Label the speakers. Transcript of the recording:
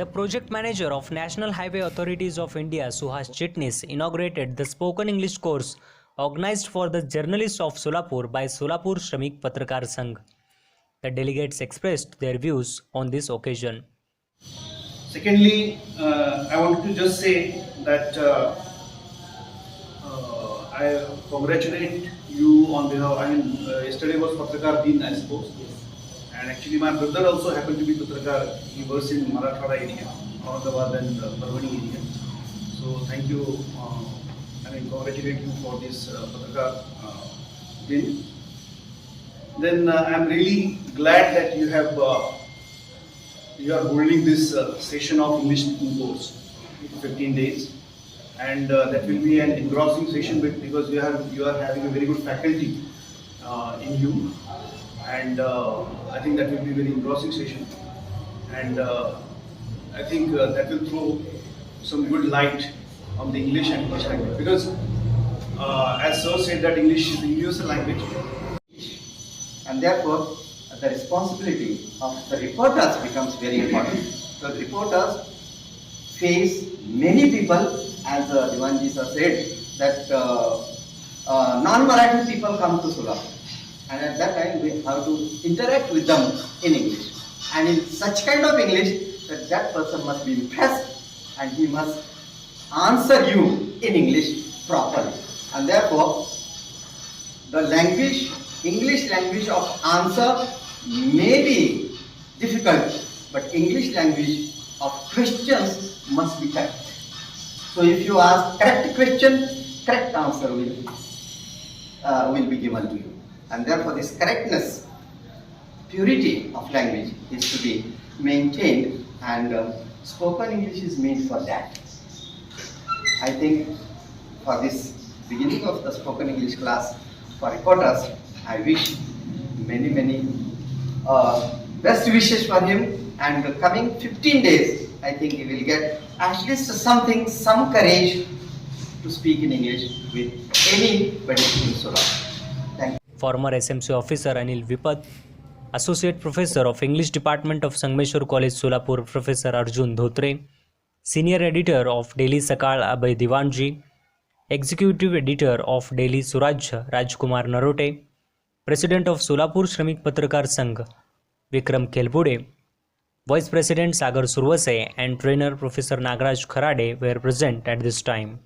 Speaker 1: The project manager of National Highway Authorities of India, Suhas Chitnis, inaugurated the spoken English course organized for the journalists of Solapur by Solapur Shramik Patrakar Sangh. The delegates expressed their views on this occasion.
Speaker 2: Secondly, I wanted to just say that I congratulate you on behalf. Yesterday was Patrakar Din, I suppose. And actually, my brother also happened to be Patrakar. He works in Marathwada area, Aurangabad and Parvani area. So, thank you. Congratulate you for this Patrakar Din. Then I'm really glad that you have. You are holding this session of English speaking course for 15 days, and that will be an engrossing session because you are having a very good faculty in you, and I think that will be a very engrossing session, and I think that will throw some good light on the English and English language, because as Sir said that English is the universal language,
Speaker 3: and therefore the responsibility of the reporters becomes very important, because reporters face many people, as Divanji sir said, that non-Marathi people come to Solapur, and at that time we have to interact with them in English, and in such kind of English that person must be impressed and he must answer you in English properly, and therefore the language, English language of answer may be difficult, but English language of questions must be correct. So if you ask correct question, correct answer will be given to you. And therefore this correctness, purity of language is to be maintained, and spoken English is made for that. I think for this beginning of the spoken English class for reporters, I wish many best wishes for him, and the coming 15 days I think he will get at least something, some courage to speak in English with anybody in Solapur. Thank you.
Speaker 1: Former SMC officer Anil Vipat, Associate Professor of English Department of Sangmeshwar College Solapur Professor Arjun Dhotre, Senior Editor of Daily Sakal Abhay Diwanji, Executive Editor of Daily Suraj Rajkumar Narote, President of Solapur Shramik Patrakar Sangh Vikram Kelbude, Vice President Sagar Survase and Trainer Professor Nagaraj Kharade were present at this time.